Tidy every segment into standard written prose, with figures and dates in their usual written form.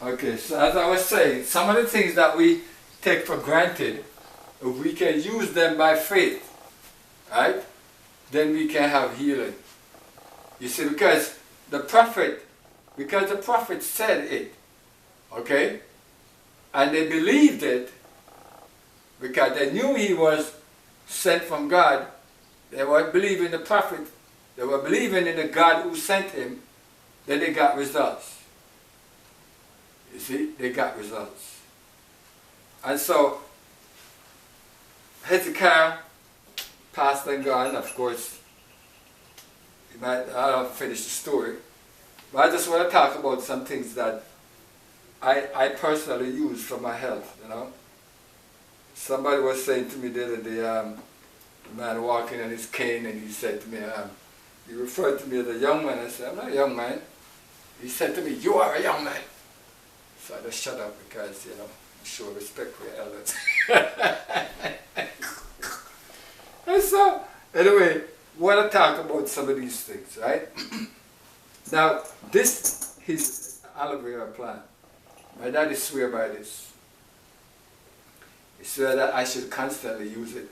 Okay, so as I was saying, some of the things that we take for granted, if we can use them by faith, right, then we can have healing. You see, because the prophet said it, okay, and they believed it because they knew he was sent from God. They were believing the prophet, they were believing in the God who sent him, then they got results. You see, they got results. And so, Hezekiah passed and gone, of course. I'll finish the story. But I just want to talk about some things that I personally use for my health, you know. Somebody was saying to me the other day, the man walking on his cane, and he said to me, he referred to me as a young man. I said, I'm not a young man. He said to me, you are a young man. So I just shut up because, you know, I show respect for your elders. And so, anyway, I want to talk about some of these things, right? Now, this is aloe vera plant. My daddy swear by this. He swear that I should constantly use it.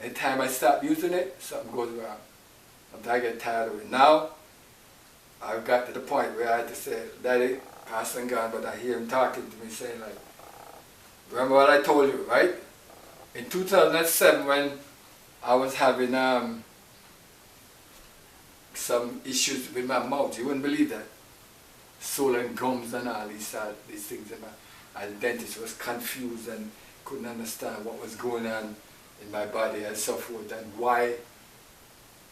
Anytime I stop using it, something goes wrong. Sometimes I get tired of it. Now, I've got to the point where I had to say, Daddy, passed and gone, but I hear him talking to me saying like, remember what I told you, right? In 2007 when I was having some issues with my mouth, you wouldn't believe that. Swollen gums and all these things. And the dentist was confused and couldn't understand what was going on in my body and so forth, and why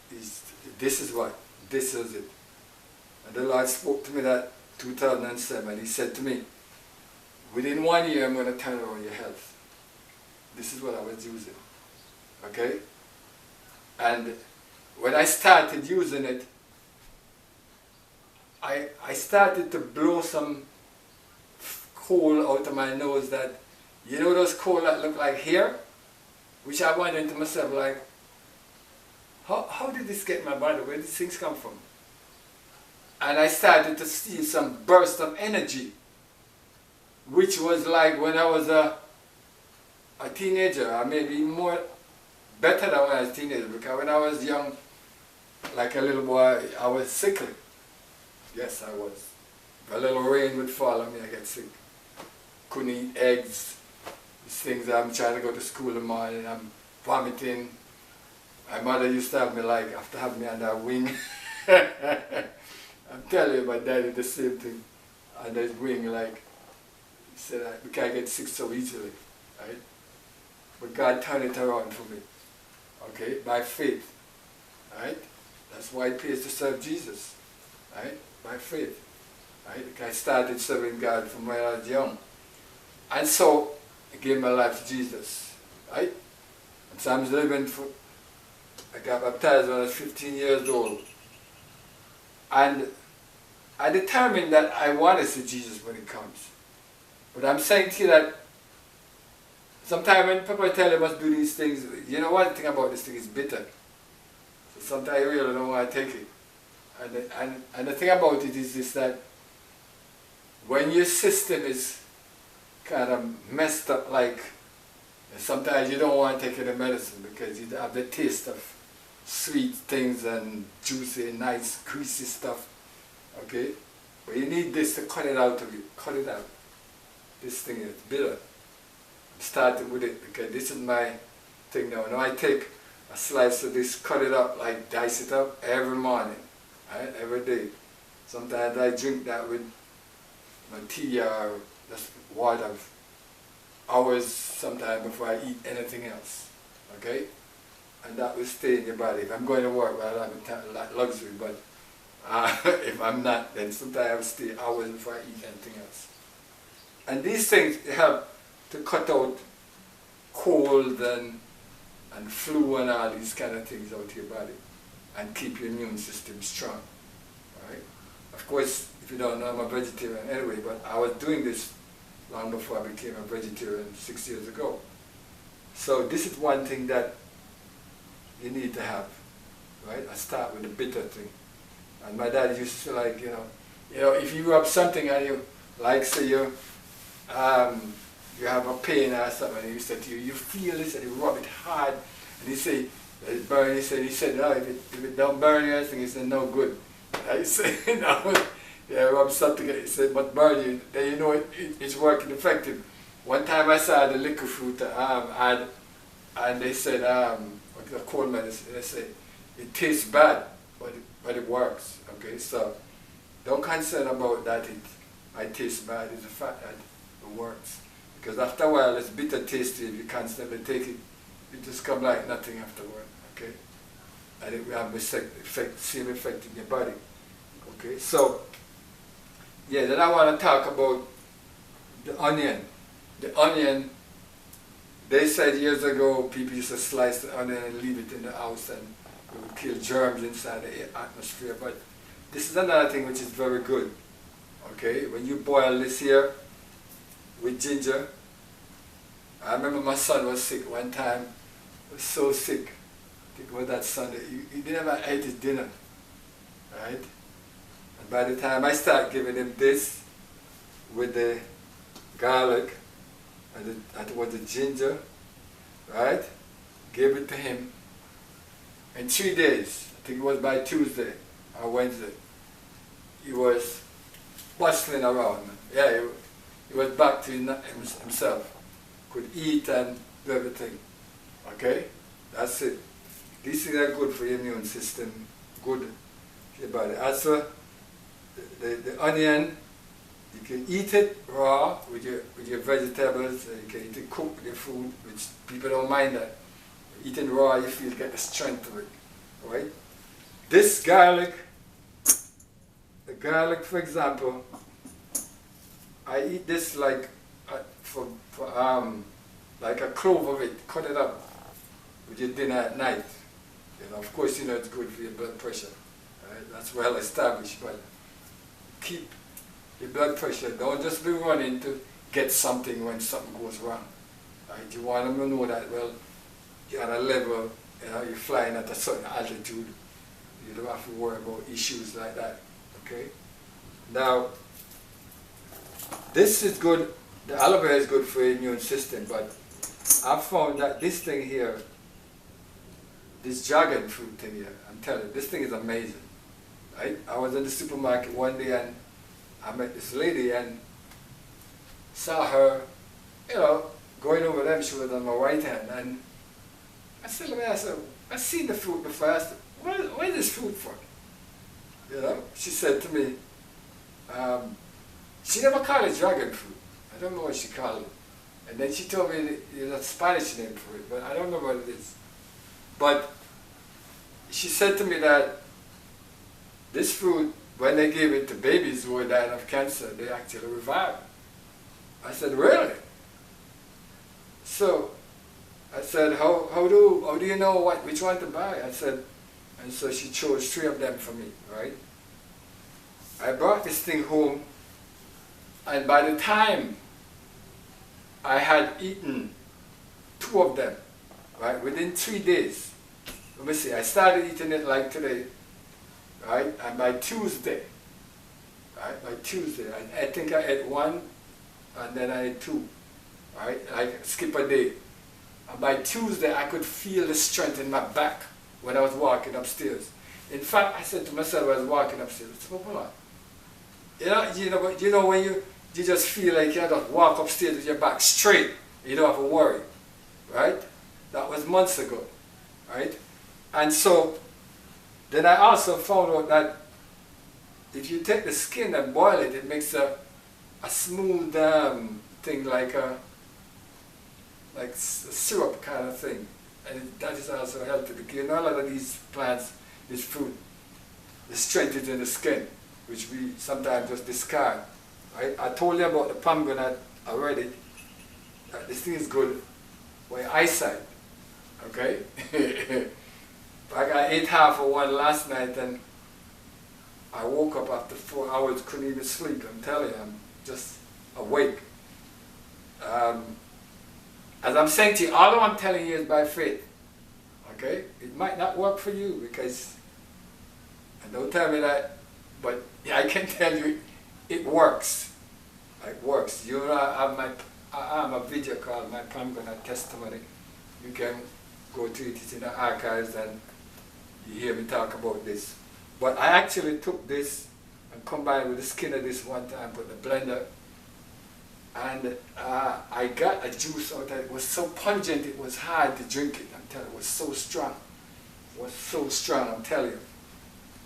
this is it. And the Lord spoke to me that 2007, he said to me, within 1 year I'm going to turn around your health. This is what I was using, okay? And when I started using it, I started to blow some coal out of my nose that, you know those coal that look like hair? Which I wondered to myself like, how did this get in my body? Where did these things come from? And I started to see some burst of energy, which was like when I was a teenager, or maybe more better than when I was a teenager, because when I was young, like a little boy, I was sickly. Yes, I was. If a little rain would fall on me, I get sick. Couldn't eat eggs. These things, I'm trying to go to school in the morning, I'm vomiting. My mother used to have me like, after having me on that wing. I'm telling you, my dad did the same thing. On that wing, like, he said, because I get sick so easily, right? But God turned it around for me, okay, by faith, right? That's why it pays to serve Jesus, right? By faith, right? I started serving God from when I was young. And so, I gave my life to Jesus, right? And so I'm living for, I got baptized when I was 15 years old. And I determined that I want to see Jesus when he comes. But I'm saying to you that sometimes when people tell you must do these things, you know one thing about this thing is bitter. So sometimes you really don't want to take it. And the thing about it is this, that when your system is kind of messed up, like sometimes you don't want to take any medicine because you have the taste of sweet things and juicy, nice, greasy stuff. Okay? But you need this to cut it out of you. Cut it out. This thing is bitter. I'm starting with it because this is my thing now. Now I take a slice of this, cut it up, like dice it up every morning. Right? Every day. Sometimes I drink that with my tea or just water hours sometimes before I eat anything else. Okay? And that will stay in your body. If I'm going to work, well, I don't have luxury, but if I'm not, then sometimes I will stay hours before I eat anything else. And these things help to cut out cold and flu and all these kind of things out of your body and keep your immune system strong. Right? Of course, if you don't know, I'm a vegetarian anyway, but I was doing this long before I became a vegetarian 6 years ago. So this is one thing that you need to have, right? I start with the bitter thing. And my dad used to say, like, you know, if you rub something on you, Like say you have a pain or something, and he said to you, you feel this, and you rub it hard, and he say, it burn. He said, no, if it don't burn you, I think he said, no good. I said, no, yeah, rub something. He said, but burn you, then you know it's working effective. One time I saw the liquor fruit ad, and they said, the cold medicine, they said, it tastes bad, but it works. Okay, so don't concern about that it tastes bad. It's the fact that it works. Because after a while, it's bitter tasty if you constantly take it. It just come like nothing afterward. Okay, and it will have the same effect in your body. Okay, so yeah, then I want to talk about the onion. The onion, they said years ago people used to slice the onion and leave it in the house and it would kill germs inside the atmosphere. But this is another thing which is very good. Okay, when you boil this here with ginger, I remember my son was sick one time. He was so sick. I think it was that Sunday. He never ate his dinner, right? And by the time I start giving him this with the garlic and the ginger, right? Gave it to him. In 3 days, I think it was by Tuesday or Wednesday, he was bustling around. Yeah, he was back to himself. Could eat and do everything. Okay? That's it. These things are good for your immune system, good for your body. Also, the onion, you can eat it raw with your vegetables, you can eat it cooked with your food, which people don't mind that. Eating raw, you feel get the strength of it. Right? This garlic, the garlic for example, I eat this like like a clove of it, cut it up with your dinner at night. You know, of course, you know it's good for your blood pressure. Right? That's well established, but keep your blood pressure. Don't just be running to get something when something goes wrong. Right? You want them to know that, well, you're at a level, you know, you're flying at a certain altitude. You don't have to worry about issues like that. Okay? Now, this is good. The aloe vera is good for your immune system, but I found that this thing here, this dragon fruit thing here, I'm telling you, this thing is amazing. Right? I was in the supermarket one day and I met this lady and saw her, you know, going over them. She was on my right hand, and I said to her, I've seen the fruit before. I said, what is this fruit for? You know, she said to me, she never called it dragon fruit. I don't know what she called it. And then she told me there's a Spanish name for it, but I don't know what it is. But she said to me that this fruit, when they gave it to babies who were dying of cancer, they actually revived. I said, really? So I said, how do you know which one to buy? I said, and so she chose 3 of them for me, right? I brought this thing home, and by the time I had eaten 2 of them, right, within 3 days, let me see, I started eating it like today, right, and by Tuesday, I think I ate 1, and then I ate 2, right, I skip a day. And by Tuesday, I could feel the strength in my back when I was walking upstairs. In fact, I said to myself as I was walking upstairs, hold on. You know when you just feel like you just walk upstairs with your back straight. You don't have to worry, right? That was months ago, right? And so, then I also found out that if you take the skin and boil it, it makes a smooth thing like a syrup kind of thing. And that is also healthy because you know a lot of these plants, this fruit, the strength is in the skin, which we sometimes just discard. Right? I told you about the pomegranate already. This thing is good for your eyesight. Okay? Like I ate half of one last night and I woke up after 4 hours, couldn't even sleep. I'm telling you, I'm just awake. As I'm saying to you, all I'm telling you is by faith. Okay? It might not work for you because, and don't tell me that, but I can tell you it works. It works. You know, I have a video called My Pomegranate Testimony. You can go to it, it's in the archives, and you hear me talk about this. But I actually took this and combined with the skin of this one time, put the blender, and I got a juice out of it. It was so pungent, it was hard to drink it. I'm telling you, it was so strong. It was so strong, I'm telling you.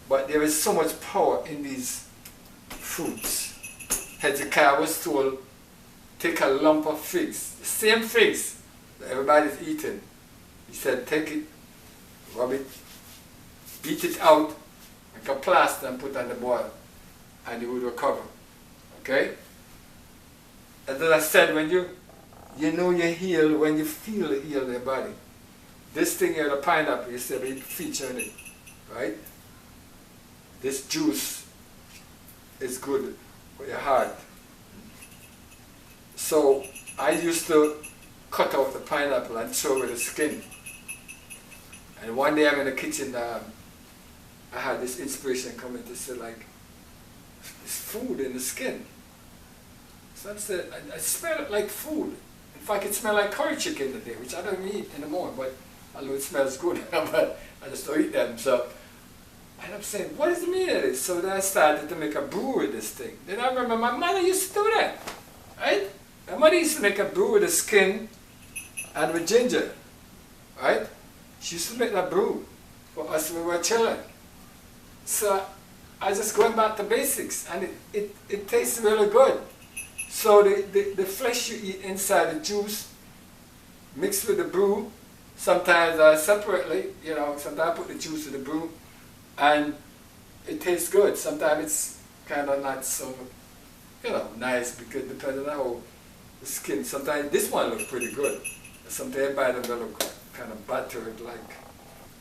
But there is so much power in these fruits. Hezekiah was told, take a lump of figs, the same figs that everybody's eating. He said, take it, rub it, beat it out, make a plaster and put on the boil, and it would recover. Okay? And then I said, when you know you're healed, when you feel healed in your body. This thing here, the pineapple, you said, it feature in it, right? This juice is good for your heart. So I used to cut out the pineapple and throw away the skin. And one day I'm in the kitchen, I had this inspiration coming to say, like, there's food in the skin. So I said, I smell it like food. In fact, it smelled like curry chicken today, which I don't eat anymore, but I know it smells good, but I just don't eat them. So, and I'm saying, what is the meaning of this? So then I started to make a brew with this thing. Then I remember my mother used to do that, right? My mother used to make a brew with the skin and with ginger, right? She used to make that brew for us when we were children. So I just going back to basics, and it tastes really good. So the flesh you eat inside the juice, mixed with the brew, sometimes separately, you know, sometimes I put the juice in the brew, and it tastes good. Sometimes it's kind of not so, you know, nice, because depending on how the skin, sometimes this one looks pretty good. Sometimes I buy them, they look kind of battered, like,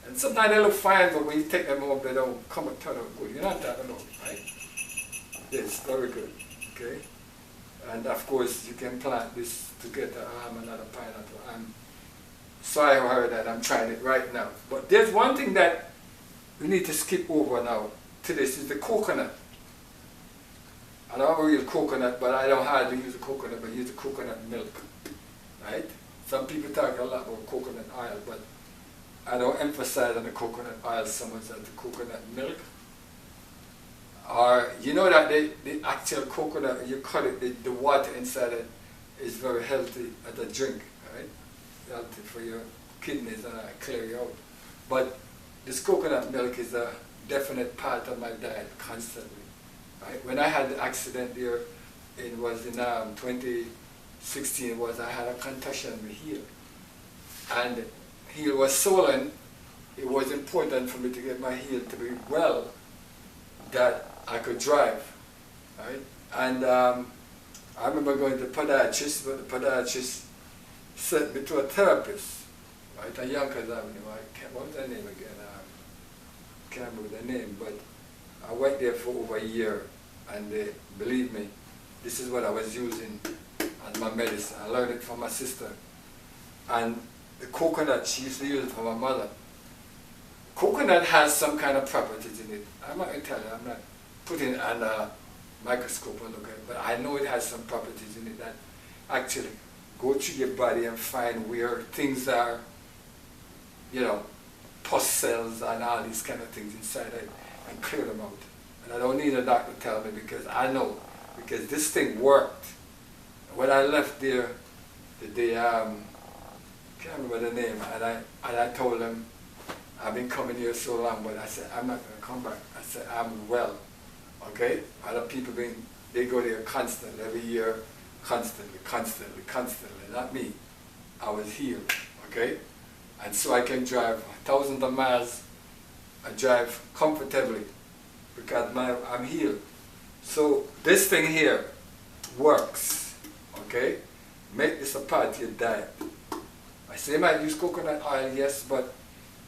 and sometimes they look fine, but when you take them off, they don't come and turn out good. You know what I'm talking about, right? Yes, very good, okay? And of course, you can plant this to get another pineapple. I'm sorry I heard that, I'm trying it right now. But there's one thing that we need to skip over now to this, is the coconut. I don't have a real coconut, but I don't hardly use the coconut, but I use the coconut milk, right? Some people talk a lot about coconut oil, but I don't emphasize on the coconut oil so much as the coconut milk. Or, you know that the actual coconut, you cut it, the water inside it is very healthy as a drink, right? Healthy for your kidneys and clear you out. But this coconut milk is a definite part of my diet constantly, right? When I had the accident there, it was in 2016, I had a concussion with heel. And heel was swollen. It was important for me to get my heel to be well, that I could drive, right? And I remember going to the podiatrist, but the podiatrist sent me to a therapist, right, on Yonkers Avenue. What was her name again? I can't remember the name, but I went there for over a year, and believe me, this is what I was using as my medicine. I learned it from my sister. And the coconut, she used to use it for my mother. Coconut has some kind of properties in it. I'm not going to tell you, I'm not putting it on a microscope and look at it, but I know it has some properties in it that actually go through your body and find where things are, you know, pus cells and all these kind of things inside it, and clear them out. And I don't need a doctor to tell me, because I know, because this thing worked. When I left there, I can't remember the name, and I told them, I've been coming here so long, but I said, I'm not going to come back. I said, I'm well, okay? Other people, they go there constantly, every year, constantly, not me. I was healed, okay? And so I can drive thousands of miles. I drive comfortably, because I'm healed. So this thing here works, okay? Make this a part of your diet. I say you might use coconut oil, yes, but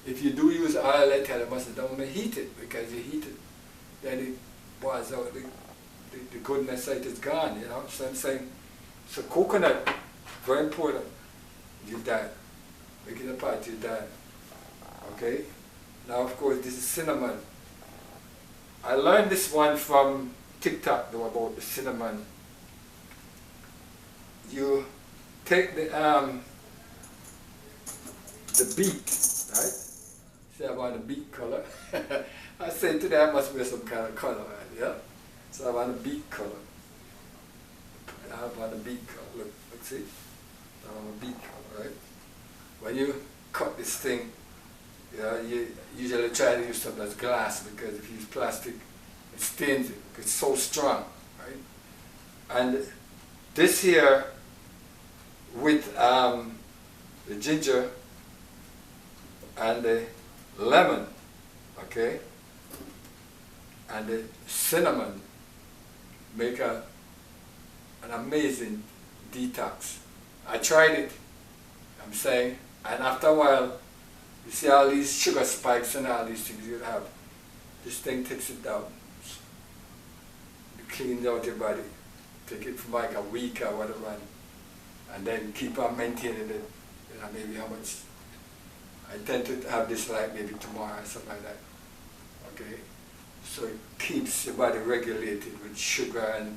if you do use oil, I tell you, don't heat it, because you heat it, then it boils out, the goodness of it is gone, you know. So I'm saying, so coconut, very important, your diet. Make it a part of your diet, okay? Now, of course, this is cinnamon. I learned this one from TikTok, though, about the cinnamon you take the beet, right? See, I want the beet color. I say today I must wear some kind of color, right? Yeah? So I want a beet color. I want a beet color. Look, see? I want a beet color, right? When you cut this thing, you know, you usually try to use something that's glass, because if you use plastic, it stains it, because it's so strong, right? And this here, with the ginger and the lemon, okay, and the cinnamon, make an amazing detox. I tried it, I'm saying, and after a while, you see all these sugar spikes and all these things you have, this thing takes it down. It cleans out your body. Take it for like a week or whatever, and then keep on maintaining it. You know, maybe how much. I tend to have this like maybe tomorrow or something like that. Okay? So it keeps your body regulated with sugar and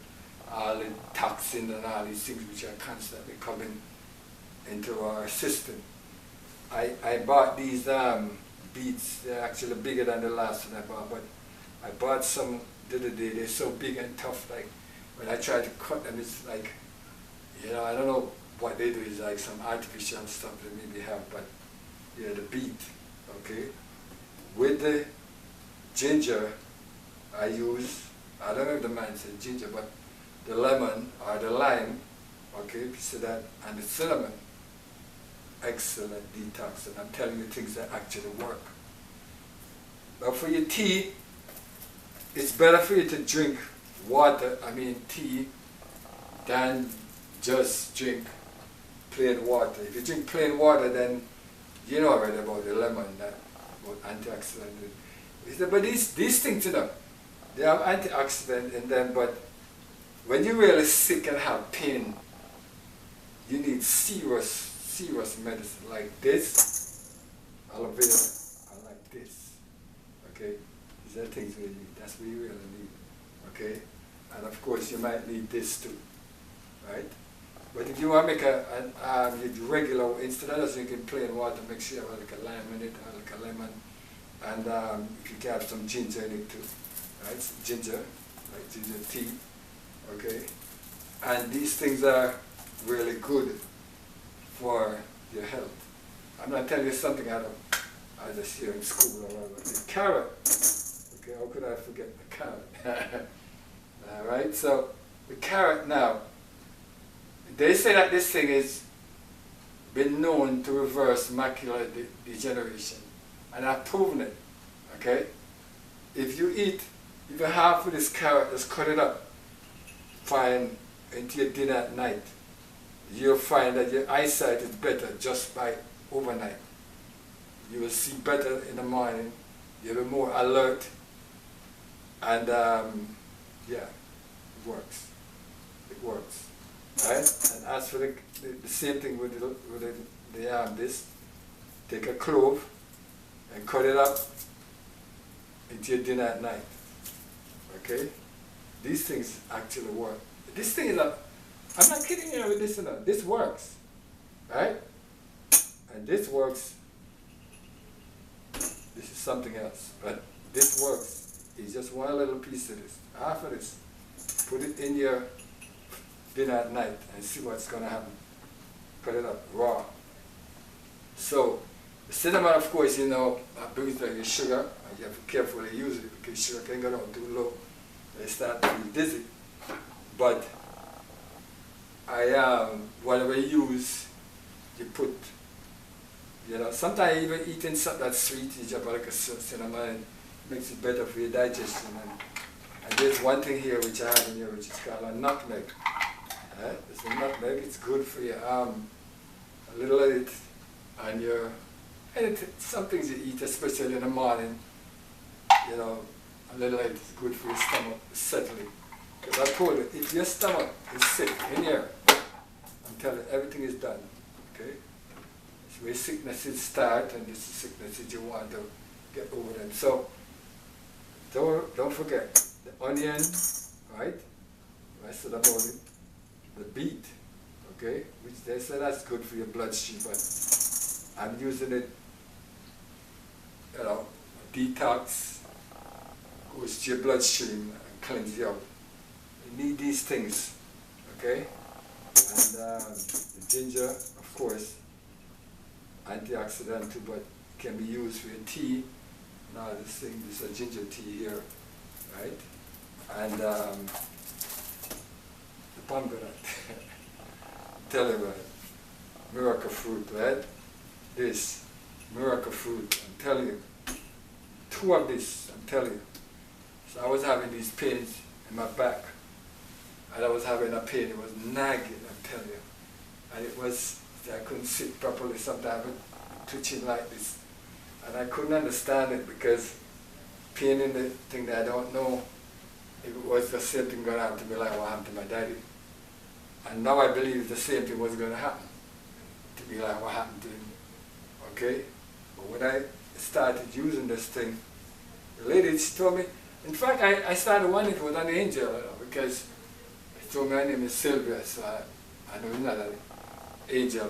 all the toxins and all these things which are constantly coming into our system. I bought these beets. They're actually bigger than the last one I bought, but I bought some the other day. They're so big and tough. Like when I try to cut them, it's like, you know, I don't know what they do. It's like some artificial stuff they maybe have, but yeah, the beet, okay. With the ginger, I use, I don't know if the man said ginger, but the lemon or the lime, okay, piece of that, and the cinnamon. Excellent detox, and I'm telling you things that actually work. But for your tea, it's better for you to drink water, tea, than just drink plain water. If you drink plain water, then you know already about the lemon, about antioxidant. But these things, you know, they have antioxidant in them, but when you're really sick and have pain, you need serious medicine like this, aloe vera, and like this. Okay? These are things we need. That's what you really need. Okay? And of course you might need this too. Right? But if you want to make a regular, instead of just drinking plain water, make sure you have like a lime in it, or like a lemon, and if you can have some ginger in it too. Right? Some ginger, like ginger tea. Okay? And these things are really good for your health. I'm going to tell you something I just hear in school or whatever. The carrot. Okay, how could I forget the carrot? Alright, so the carrot now, they say that this thing has been known to reverse macular degeneration. And I've proven it. Okay? If you eat even half of this carrot, just cut it up, fine, into your dinner at night, you'll find that your eyesight is better just by overnight. You will see better in the morning, you'll be more alert, and yeah, it works. It works. Right? And as for the same thing with this, take a clove and cut it up into your dinner at night. Okay? These things actually work. This thing is I'm not kidding you with this, you know. This works, right? And this works. This is something else, but this works. It's just one little piece of this, half of this. Put it in your dinner at night and see what's going to happen. Cut it up raw. So the cinnamon, of course, you know, brings down your sugar, and you have to carefully use it because sugar can go down too low. They start to feel dizzy. But whatever you use, you put, you know, sometimes even eating something that's sweet, you just like a cinnamon, makes it better for your digestion. And there's one thing here which I have in here which is called a nutmeg. It's a nutmeg, it's good for your a little of it, and some things you eat, especially in the morning, you know, a little of it is good for your stomach, settling. Because I told you, if your stomach is sick in here, I'm telling you, everything is done. Okay? It's where sicknesses start, and this is sicknesses you want to get over them. So don't forget the onion, right? I said about it. The beet, okay, which they say that's good for your bloodstream, but I'm using it, you know, detox, goes to your bloodstream and cleanse you out. You need these things, okay? And the ginger, of course, antioxidant too, but can be used for your tea. Now this is a ginger tea here, right? And the pomegranate. Tell you about it. Miracle fruit, right? This miracle fruit, I'm telling you. 2 of this, I'm telling you. So I was having these pains in my back. And I was having a pain, it was nagging, I'm telling you. And it was, I couldn't sit properly sometimes, twitching like this. And I couldn't understand it because pain in the thing that I don't know if it was the same thing going to happen to me like what happened to my daddy. And now I believe the same thing was going to happen to me like what happened to him. Okay? But when I started using this thing, the lady, she told me, in fact, I started wondering if it was an angel, you know, because she told me her name is Sylvia, so I know it's not an angel.